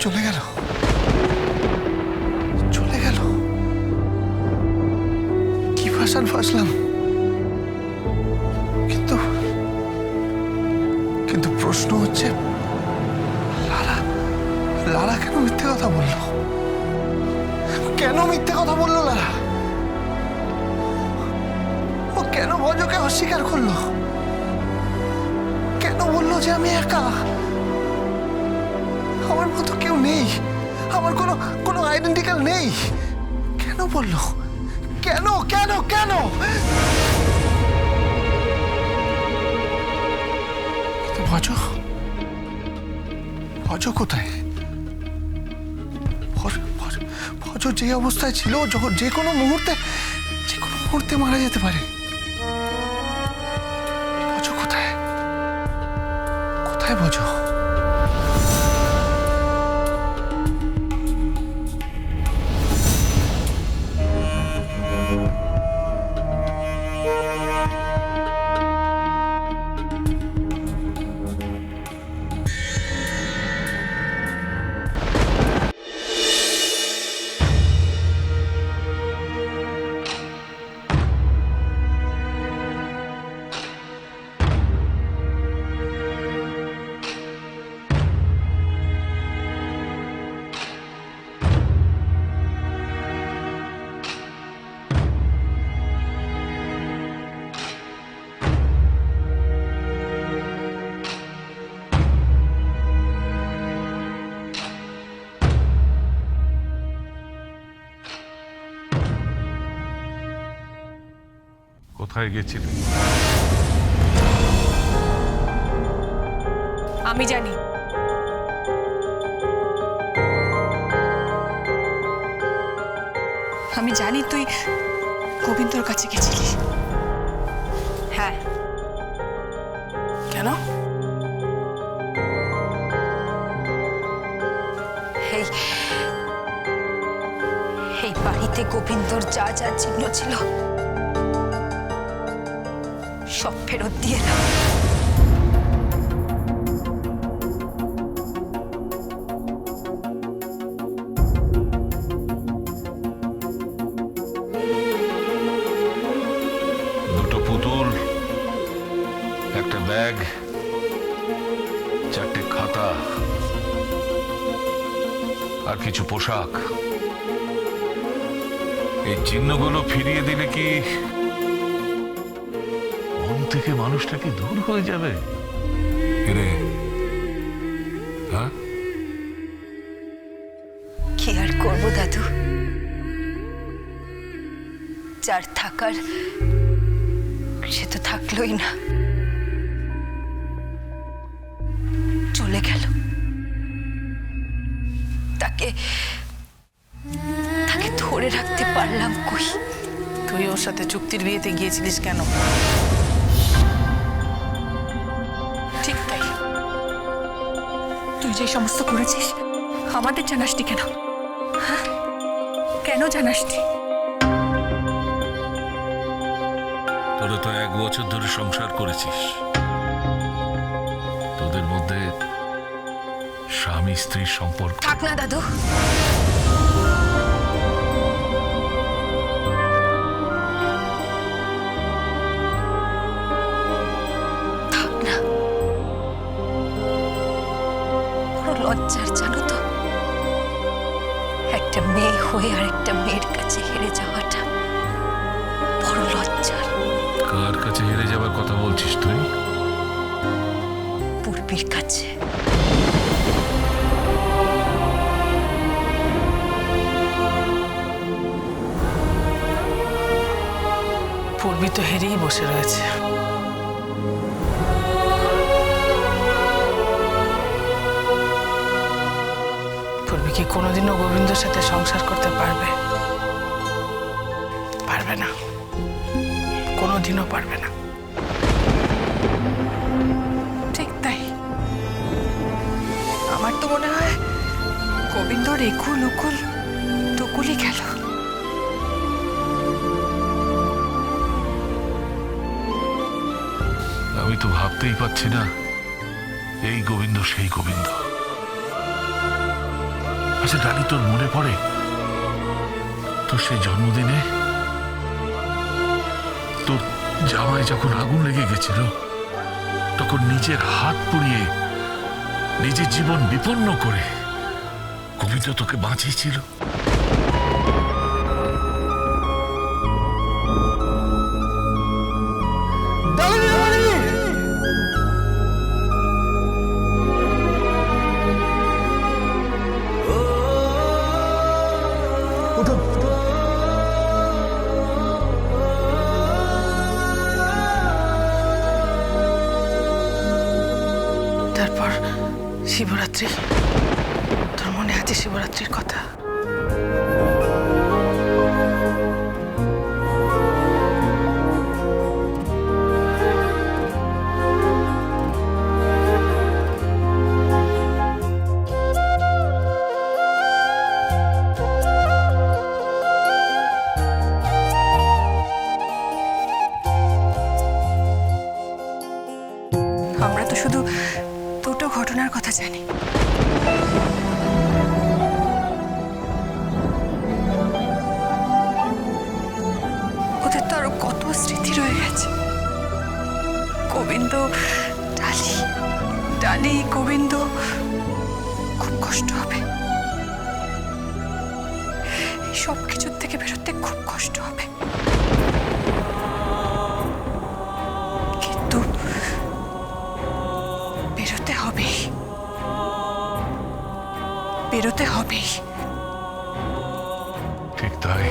চলে গেল, চলে গেল। কি ফাঁসান ফাঁসলাম, কিন্তু কিন্তু প্রশ্ন হচ্ছে লালা লালা কেন মিথ্যে কথা বললো? কেন মিথ্যে কথা বললো লালা? ও কেন ভজকে অস্বীকার করলো? কেন বললো যে আমি একা, আমার মতো কেউ নেই, আমার কোনো কোনো আইডেন্টিক্যাল নেই? কেন বললো? কেন কেন কেন? কিন্তু ভজ ভজ কোথায়? ভজ যে অবস্থায় ছিল, যখন যে কোনো মুহূর্তে মারা যেতে পারে। ভজ কোথায়? কোথায় ভজ? কোথায় গেছিলি? আমি জানি। আমি জানি তুই গোবিন্দর কাছে গেছিলি। হ্যাঁ। কেন? এই বাড়িতে গোবিন্দর যা যা চিহ্ন ছিল সব ফেরত দিয়ে দাও। দুটো পুতুল, একটা ব্যাগ, 4টে খাতা আর কিছু পোশাক। এই চিহ্নগুলো ফিরিয়ে দিলে কি মন থেকে মানুষটা কি দূর হয়ে যাবে? রে হ্যাঁ, কি আর করবো দাদু, যার থাকার সে তো থাকলোই না, চলে গেল। তাকে তাকে ধরে রাখতে পারলাম কই? তুই ওর সাথে চুক্তির বিয়েতে গিয়েছিলিস কেন? ঠিক তাই, তুই যে সমস্ত করেছিস আমাদের জানাসনি কেন? হ্যাঁ, কেন জানাসনি? তোরা তো 1 বছর ধরে সংসার করেছিস, তোদের মধ্যে স্বামী স্ত্রীর সম্পর্ক। থাক না দাদু, থাক না। বড় লজ্জার জানো তো, একটা মেয়ে হয়ে আর একটা মেয়ের কাছে হেরে যাওয়াটা বড় লজ্জার। কার কাছে হেরে যাবার কথা বলছিস তুই? পূর্বীর কাছে। পূর্বী তো হেরেই বসে রয়েছে। পূর্বী কি কোনোদিনও গোবিন্দর সাথে সংসার করতে পারবে? পারবে না, কোনোদিনও পারবে না। ঠিক তাই, আমার তো মনে হয় গোবিন্দর একুল উকুল টুকুলি গেল। আমি তো ভাবতেই পারছি না এই গোবিন্দ সেই গোবিন্দ। আচ্ছা ডালি, তোর মনে পড়ে তোর সেই জন্মদিনে তোর জামায় যখন আগুন লেগে গেছিল, তখন নিজের হাত পুড়িয়ে নিজের জীবন বিপন্ন করে গোবিন্দ তোকে বাঁচিয়েছিল? তারপর শিবরাত্রি, তোর মনে আছে শিবরাত্রির কথা? আমরা তো শুধু দুটো ঘটনার কথা জানি। ওদের তো আরো কত স্মৃতি রয়ে গেছে। গোবিন্দ, ডালি, ডালি, গোবিন্দ, খুব কষ্ট হবে। এই সব কিছুর থেকে বেরোতে খুব কষ্ট হবে, কিন্তু বেরোতে হবেই, বেরোতে হবেই। ঠিক তাই,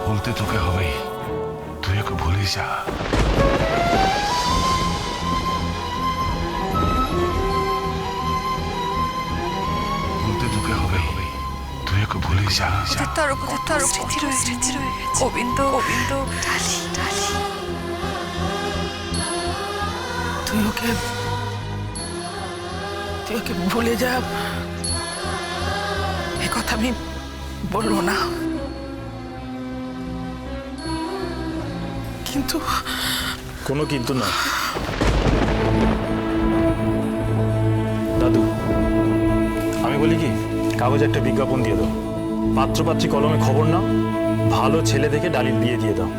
বলতে তোকে হবেই। তুই ওকে ভুলে যা। বলতে তোকে হবেই, তুই ওকে ভুলে যা। ওদের তো আরো স্মৃতি রয়ে গেছে। গোবিন্দ, গোবিন্দ, ডালি, ডালি। তুই ওকে ভুলে যা, এ কথা আমি বলবো না, কিন্তু কোনো কিন্তু না। দাদু, আমি বলি কি, কাগজে একটা বিজ্ঞাপন দিয়ে দাও, পাত্রপাত্রী কলমে খবর নাও, ভালো ছেলে দেখে ডালির বিয়ে দিয়ে দাও।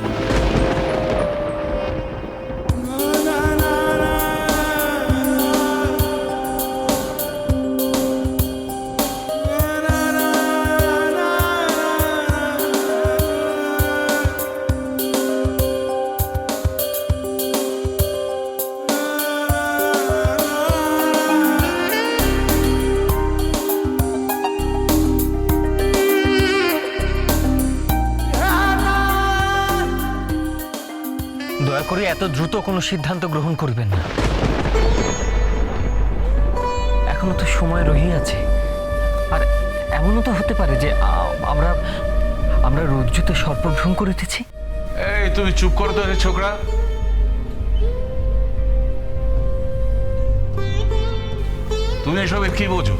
দয়া করে এত দ্রুত কোনো সিদ্ধান্ত গ্রহণ করবেন না। এখনো তো সময় রয়ে আছে। আর এমনও তো হতে পারে যে আমরা রজ্জুতে সর্পভ্রম করিতেছি। এই তুমি চুপ করো তো হে ছোকরা। তুমি এসবের কি বোঝো?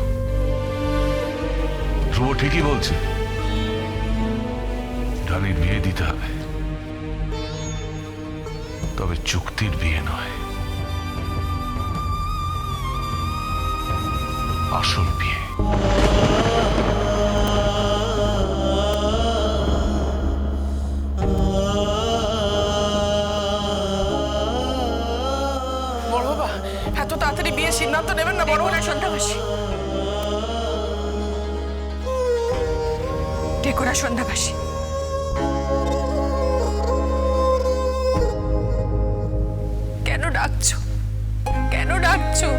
ধ্রুব ঠিকই বলছে, ডালির বিয়ে দিতে হবে, তবে চুক্তির বিয়ে নয়, আসল বিয়ে। বড় বাবা এত তাড়াতাড়ি বিয়ে সিদ্ধান্ত নেবেন না। বড় ডেকোরা সন্ধ্যাবাসী, ডেকোরা সন্ধ্যাবাসী। কেন ডাকছো? কেন ডাকছো?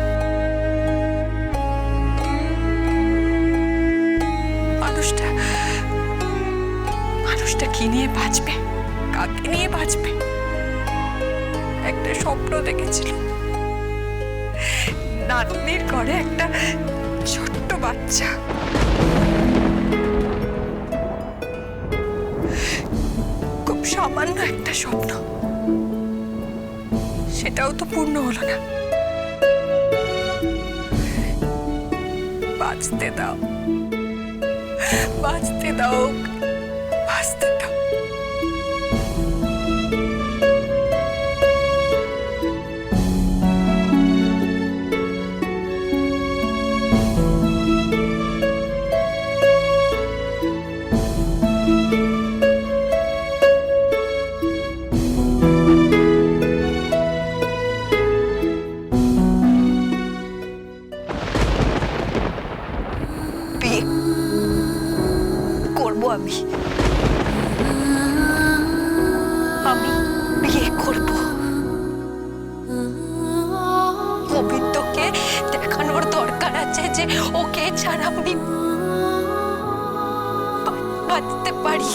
মানুষটা কি নিয়ে বাঁচবে? কাকে নিয়ে বাঁচবে? একটা স্বপ্ন দেখেছিল, নাতনির ঘরে একটা ছোট্ট বাচ্চা। খুব সামান্য একটা স্বপ্ন, সেটাও তো পূর্ণ হলো না। বাঁচতে দাও, বাঁচতে দাও, বাঁচতে দাও। পারি।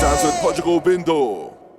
Dance with Portugal Bindo.